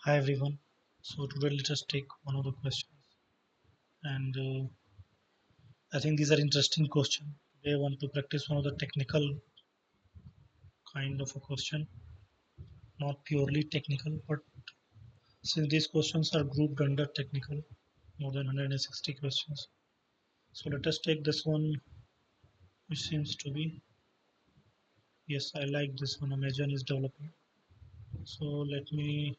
Hi everyone. So today let us take one of the questions, and I think these are interesting questions. Today I want to practice one of the technical kind of a question, not purely technical, but since these questions are grouped under technical, more than 160 questions. So let us take this one, which seems to be yes, I like this one. Amazon is developing. So let me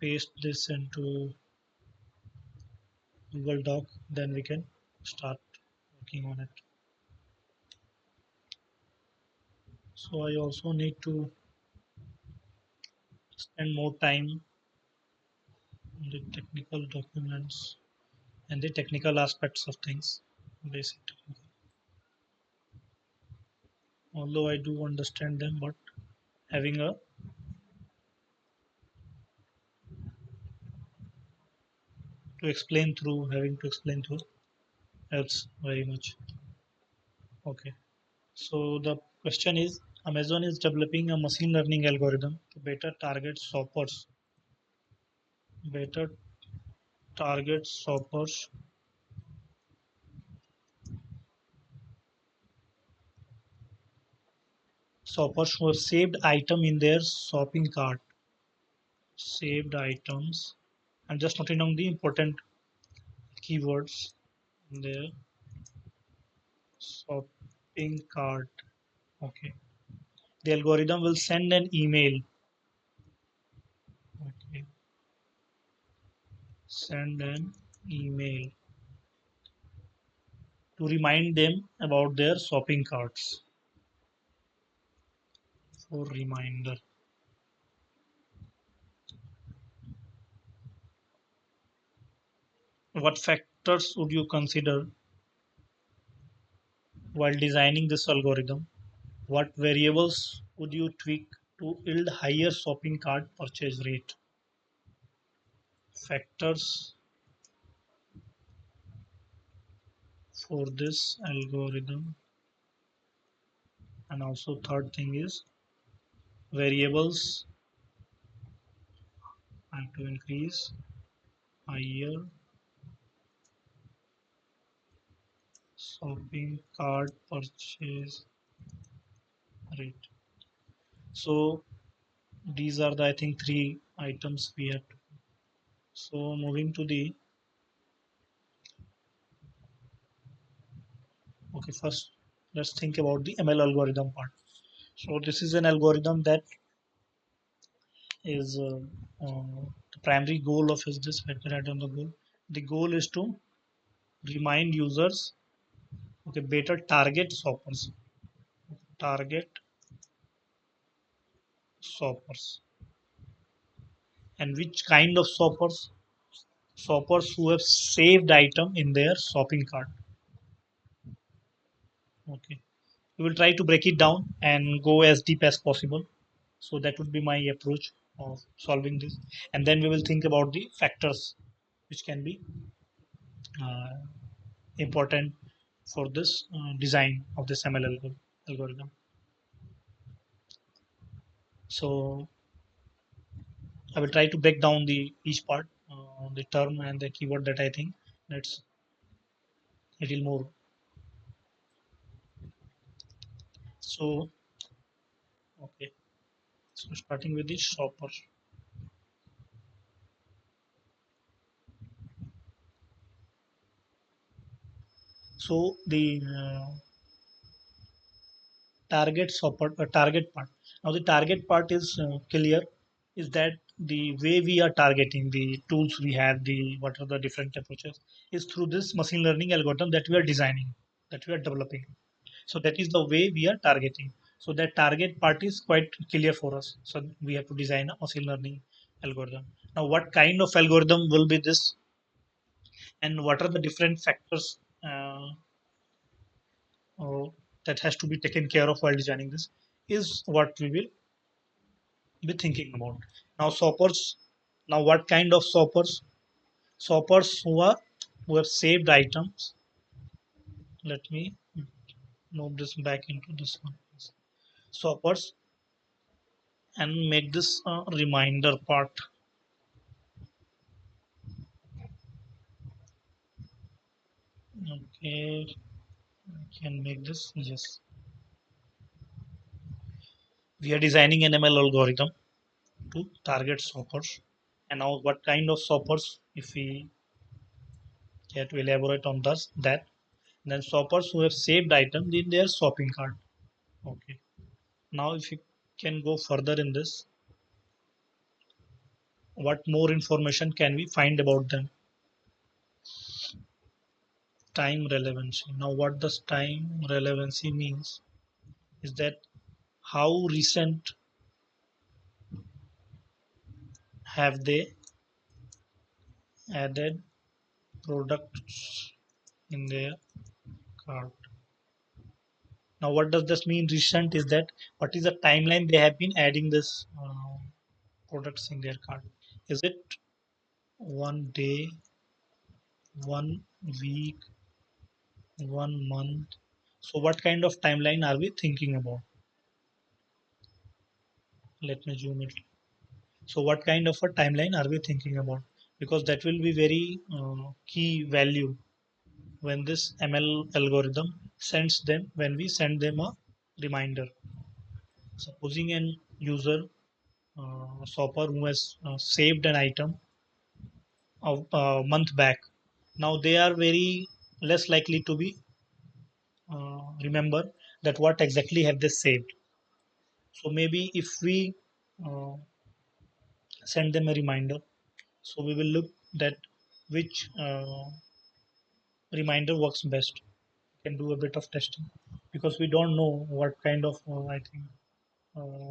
paste this into Google Doc, then we can start working on it. So I also need to spend more time on the technical documents and the technical aspects of things. Basic technical. Although I do understand them, but having a having to explain through helps very much. Okay. So the question is, Amazon is developing a machine learning algorithm to better target shoppers who have saved item in their shopping cart. Saved items. I'm just noting down the important keywords in their shopping cart. Okay. The algorithm will send an email. Okay. Send an email to remind them about their shopping carts. For reminder. What factors would you consider while designing this algorithm? What variables would you tweak to yield higher shopping cart purchase rate? Factors for this algorithm. And also third thing is variables and to increase higher shopping cart purchase rate. So these are the I think three items we have. So moving to the okay, first let's think about the ML algorithm part. So this is an algorithm that is the primary goal of is this. Let me write down the goal. The goal is to remind users, okay, better target shoppers, and which kind of shoppers who have saved item in their shopping cart. Okay, we will try to break it down and go as deep as possible. So that would be my approach of solving this, and then we will think about the factors which can be uh, important for this design of this ML algorithm. So I will try to break down the each part, the term and the keyword that I think that's a little more. So okay, so starting with the shopper. So the target part. Now the target part is clear. Is that the way we are targeting the tools we have, the what are the different approaches, is through this machine learning algorithm that we are designing, that we are developing. So that is the way we are targeting. So that target part is quite clear for us. So we have to design a machine learning algorithm. Now, what kind of algorithm will be this, and what are the different factors uh, that has to be taken care of while designing this, is what we will be thinking about. Now, shoppers. Now, what kind of shoppers? Shoppers who have saved items. Let me move this back into this one. Shoppers and make this a reminder part. Okay, I can make this. Yes, we are designing an ML algorithm to target shoppers. And now, what kind of shoppers? If we care to elaborate on this, that then shoppers who have saved items in their shopping cart. Okay. Now, if you can go further in this, what more information can we find about them? Time relevancy. Now, what does time relevancy means? Is that how recent have they added products in their cart? Now, what does this mean? Recent is that what is the timeline they have been adding this products in their cart? Is it one day, 1 week, 1 month? So, what kind of timeline are we thinking about? Let me zoom it. So, what kind of a timeline are we thinking about? Because that will be very key value when this ML algorithm sends them when we send them a reminder. Supposing an user shopper who has saved an item a month back, now they are very less likely to be remember that what exactly have they saved. So maybe if we uh, send them a reminder, so we will look that which reminder works best. We can do a bit of testing because we don't know what kind of I think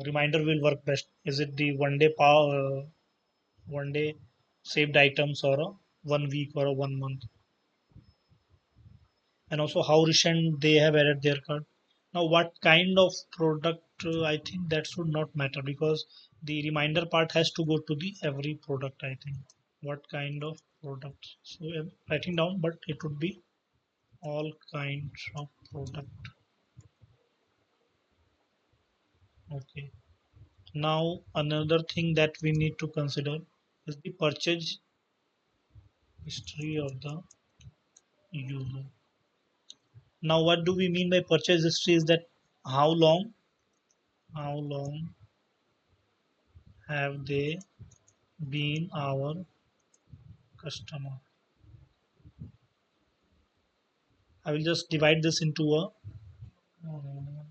reminder will work best. Is it the 1 day power, 1 day saved items, or a 1 week or a 1 month? And also how recent they have added their card. Now, what kind of product? I think that should not matter because the reminder part has to go to the every product. I think what kind of product? So I'm writing down, but it would be all kinds of product. Okay. Now another thing that we need to consider is the purchase history of the user. Now, what do we mean by purchase history? Is that how long, how long have they been our customer? I will just divide this into a uh,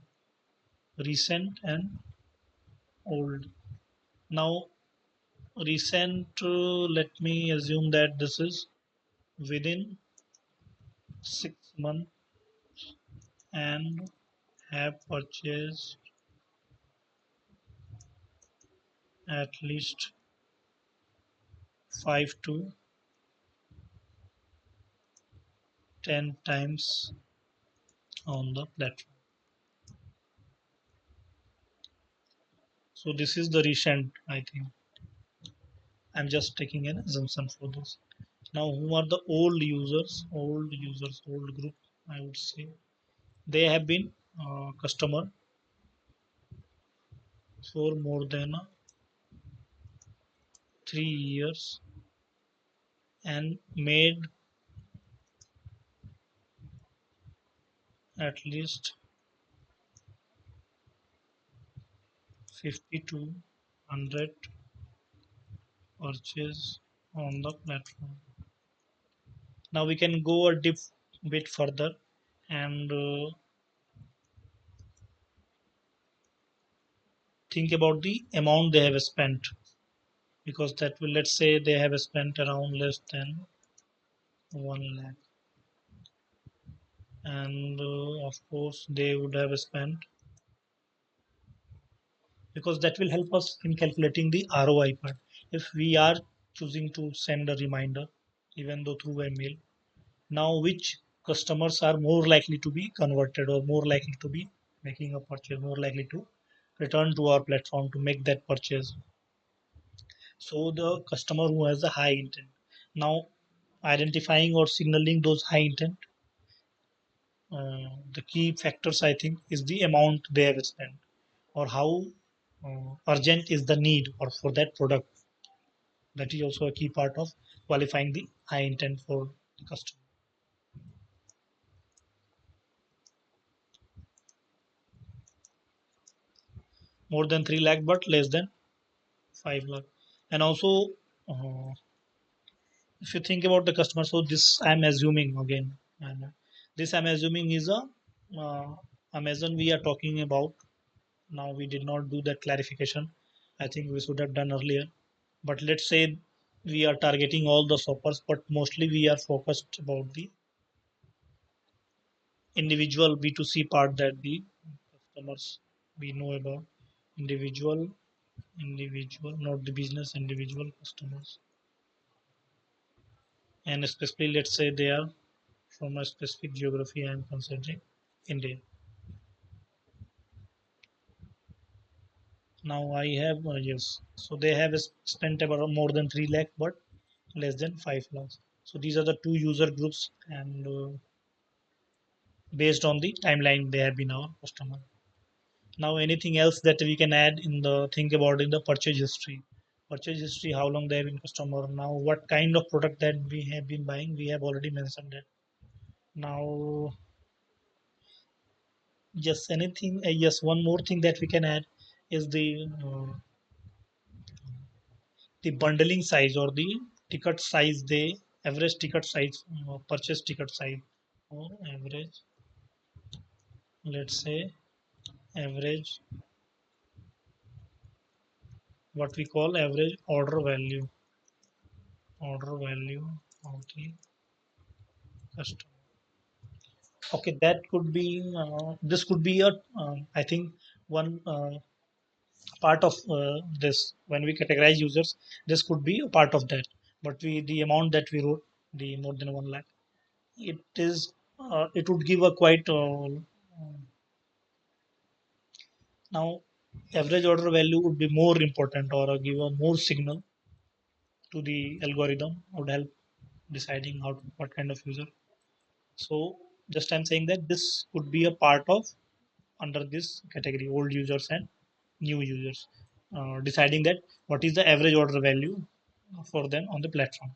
recent and old. Now, recent, let me assume that this is within 6 months and have purchased at least 5 to 10 times on the platform. So this is the recent, I think. I'm just taking an assumption for this. Now, who are the old users? Old users, old group, I would say. They have been customer for more than 3 years and made at least 50 to 100 purchase on the platform. Now we can go a bit further and think about the amount they have spent, because that will, let's say they have spent around less than 1 lakh, and of course they would have spent, because that will help us in calculating the ROI part. If we are choosing to send a reminder, even though through email, now which customers are more likely to be converted or more likely to be making a purchase, more likely to return to our platform to make that purchase? So the customer who has a high intent. Now, identifying or signaling those high intent, the key factors I think is the amount they have spent or how urgent is the need or for that product. That is also a key part of qualifying the high intent for the customer. more than 3 lakh but less than 5 lakh. And also, uh, if you think about the customer, so this I'm assuming again, and this I'm assuming is a uh, Amazon we are talking about. Now we did not do that clarification. I think we should have done earlier. But let's say we are targeting all the shoppers, but mostly we are focused about the individual B2C part, that the customers we know about. Individual, individual, not the business, individual customers. And especially let's say they are from a specific geography. I am considering India. Now I have yes. So they have spent about more than 3 lakh, but less than 5 lakhs. So these are the two user groups, and based on the timeline they have been our customer. Now anything else that we can add in the think about in the purchase history. Purchase history, how long they have been customer. Now what kind of product that we have been buying, we have already mentioned that. Now yes, anything yes, one more thing that we can add is the bundling size or the ticket size, the average ticket size, purchase ticket size, or average, let's say average, what we call average order value of the customer. Okay, that could be this could be a I think one part of this. When we categorize users, this could be a part of that. But we the amount that we wrote, the more than 1 lakh, it is it would give a quite now average order value would be more important, or give a more signal to the algorithm, would help deciding how what kind of user. So just I'm saying that this could be a part of under this category, old users and new users, deciding that what is the average order value for them on the platform.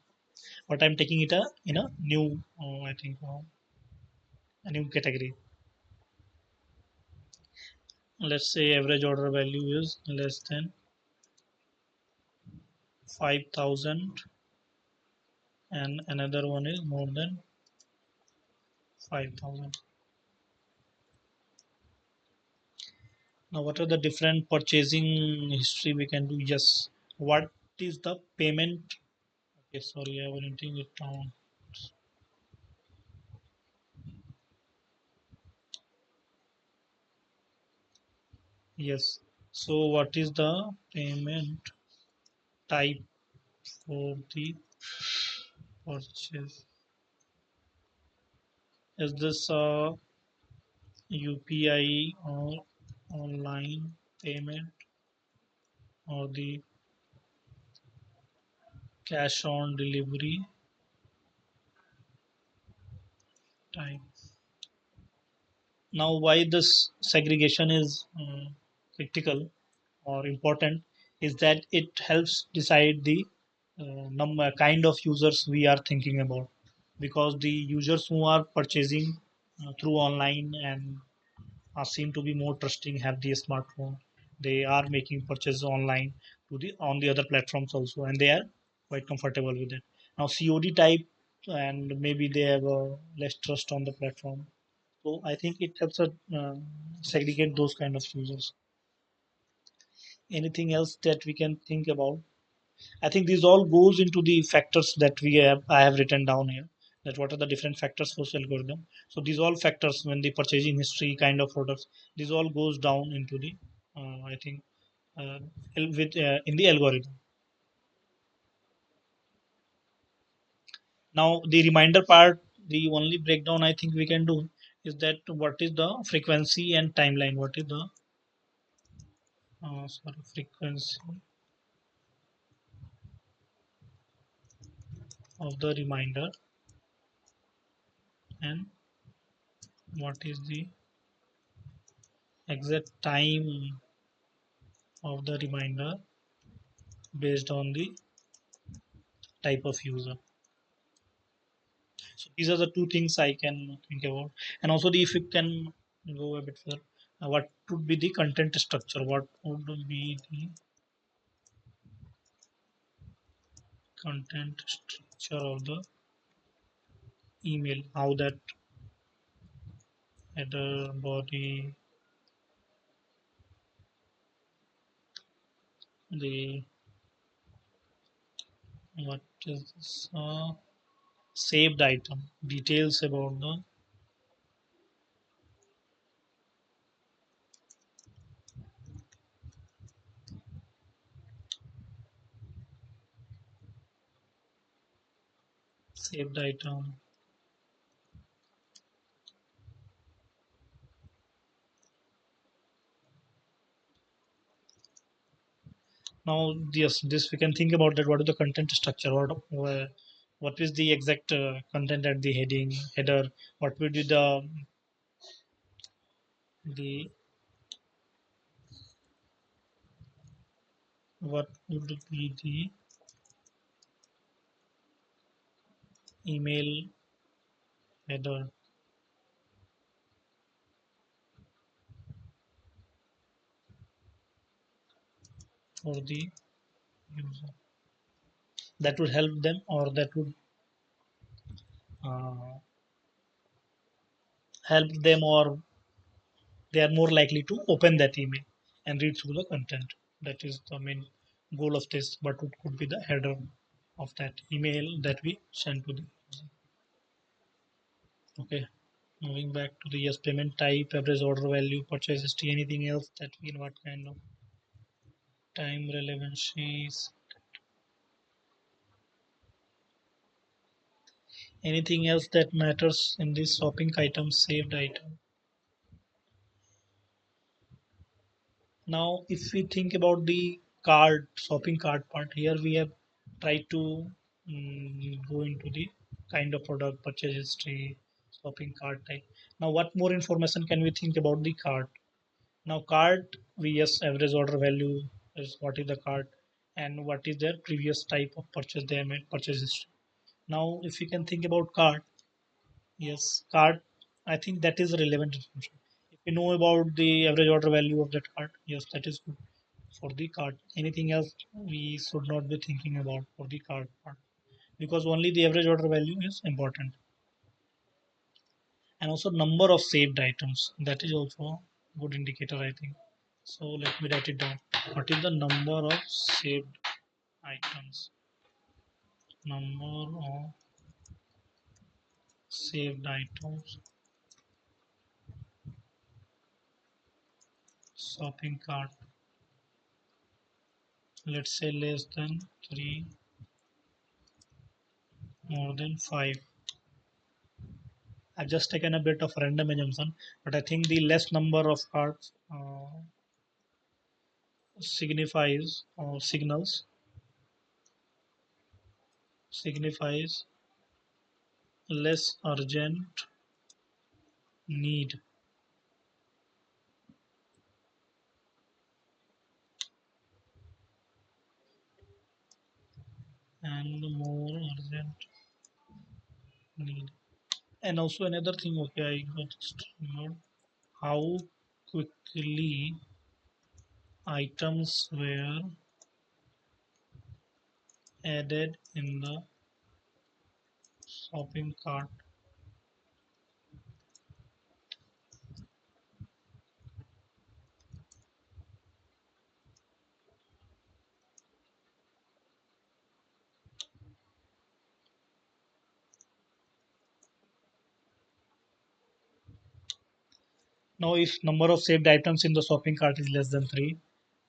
But I'm taking it in a new I think a new category. Let's say average order value is less than 5,000, and another one is more than 5,000. Now what are the different purchasing history we can do? Yes, what is the payment? Okay, sorry, I was writing it down. Yes, so what is the payment type for the purchase? Is this UPI or online payment, or the cash on delivery type? Now, why this segregation is critical or important is that it helps decide the number kind of users we are thinking about, because the users who are purchasing through online and seem to be more trusting, have the smartphone, they are making purchases online to the on the other platforms also, and they are quite comfortable with it. Now COD type, and maybe they have less trust on the platform. So I think it helps us segregate those kind of users. Anything else that we can think about? I think these all goes into the factors that we have I have written down here. That what are the different factors for algorithm. So these all factors, when the purchasing history kind of products, this all goes down into the I think uh, with in the algorithm. Now the reminder part, the only breakdown I think we can do is that what is the frequency and timeline. What is the sorry, frequency of the reminder, and what is the exact time of the reminder based on the type of user. So these are the two things I can think about. And also the if you can go a bit further, What would be the content structure? What would be the content structure of the email? How that header, body, the what is this? Saved item, details about the saved item. Now, yes, this we can think about that. What is the content structure? What is the exact content at the header? What will be the what would be the email header for the user? That would help them, or that would uh, help them, or they are more likely to open that email and read through the content. That is the main goal of this. But it could be the header of that email that we send to the user. Okay. Moving back to the yes, payment type, average order value, purchase history, anything else that we what kind of time relevancies, anything else that matters in this shopping item, saved item. Now, if we think about the card, shopping cart part, here we have tried to go into the kind of product, purchase history, shopping cart type. Now, what more information can we think about the cart? Now, cart, we yes, average order value is what is the cart and what is their previous type of purchase they have made, purchase history. Now, if we can think about cart, yes, cart, I think that is relevant information. If we know about the average order value of that cart, yes, that is good for the cart. Anything else we should not be thinking about for the cart part because only the average order value is important. And also number of saved items, that is also a good indicator, I think. So let me write it down. What is the number of saved items? Number of saved items, shopping cart. Let's say less than 3, more than 5. I've just taken a bit of random assumption, but I think the less number of cards signifies or signifies less urgent need and more urgent need. And also another thing, okay, I got remembered how quickly items were added in the shopping cart. Now, if number of saved items in the shopping cart is less than 3,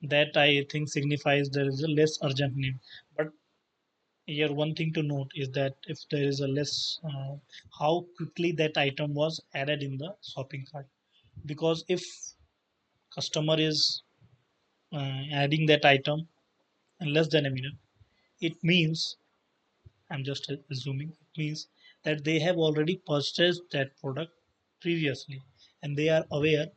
that I think signifies there is a less urgent need. But here, one thing to note is that if there is a less, how quickly that item was added in the shopping cart. Because if customer is adding that item in less than a minute, it means, I'm just assuming, it means that they have already purchased that product previously and they are aware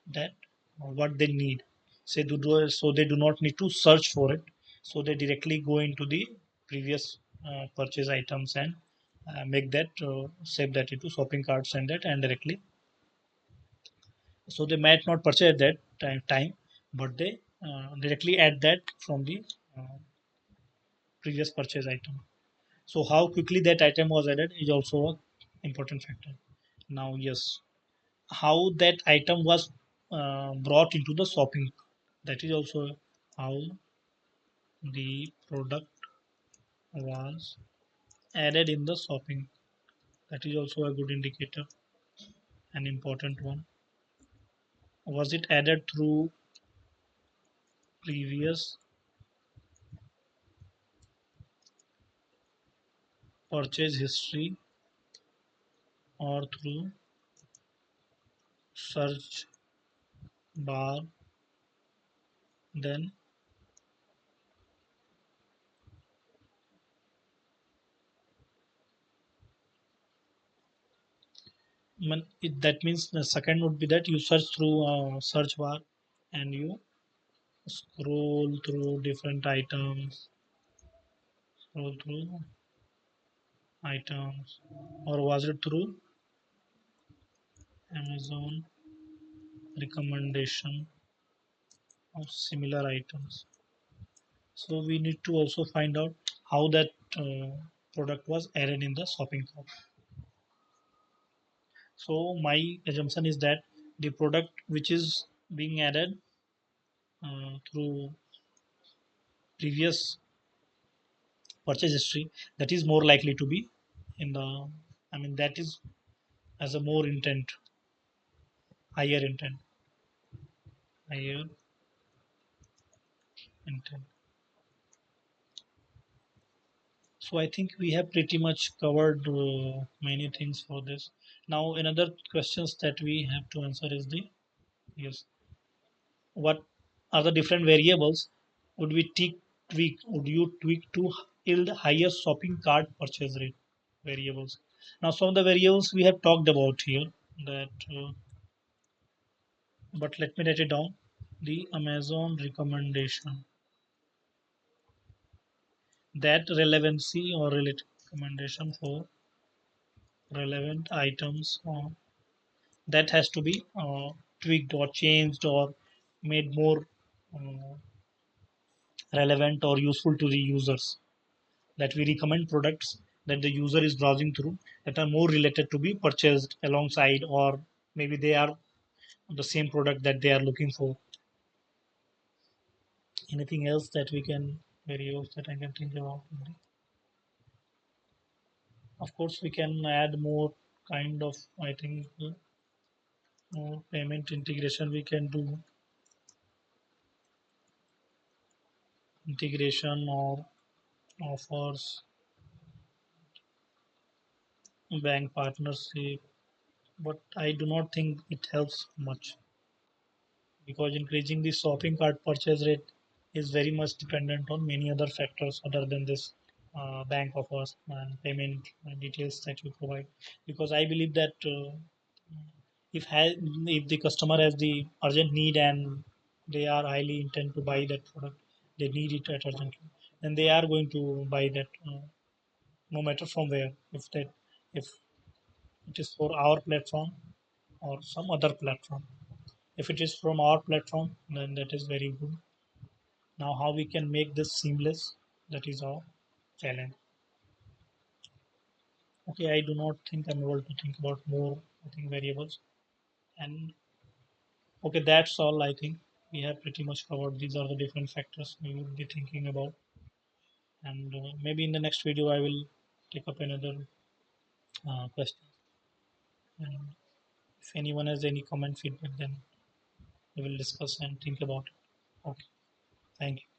that what they need. So they do not need to search for it. So they directly go into the previous purchase items and make that save that into shopping cart, send that and directly So they might not purchase at that time, but they directly add that from the uh, previous purchase item. So how quickly that item was added is also a important factor. Now, yes, how that item was brought into the shopping, that is also how the product was added in the shopping. That is also a good indicator, an important one. Was it added through previous purchase history or through search bar? Then that means the second would be that you search through search bar and you scroll through different scroll through items, or was it through Amazon recommendation of similar items? So we need to also find out how that product was added in the shopping cart. So my assumption is that the product which is being added through previous purchase history, that is more likely to be in the, I mean, that is as a more intent, higher intent, higher intent. So I think we have pretty much covered many things for this. Now another questions that we have to answer is the, yes, what are the different variables would we would you tweak to yield higher shopping cart purchase rate variables? Now some of the variables we have talked about here, that but let me write it down. The Amazon recommendation, that relevancy or related recommendation for relevant items, that has to be tweaked or changed or made more uh, relevant or useful to the users, that we recommend products that the user is browsing through that are more related to be purchased alongside, or maybe they are the same product that they are looking for. Anything else that we can, variables that I can think about? Of course we can add more kind of, I think, more payment integration we can do, integration or offers, bank partnership, but I do not think it helps much, because increasing the shopping cart purchase rate is very much dependent on many other factors other than this bank offers and payment details that you provide. Because I believe that if if the customer has the urgent need and they are highly intent to buy that product, they need it at urgently, then they are going to buy that, no matter from where. If it is for our platform or some other platform. If it is from our platform, then that is very good. Now, how we can make this seamless? That is our challenge. Okay, I do not think I'm able to think about more, I think, variables. And okay, that's all. I think we have pretty much covered. These are the different factors we would be thinking about. And maybe in the next video, I will take up another question. And if anyone has any comment, feedback, then we will discuss and think about it. Okay, thank you.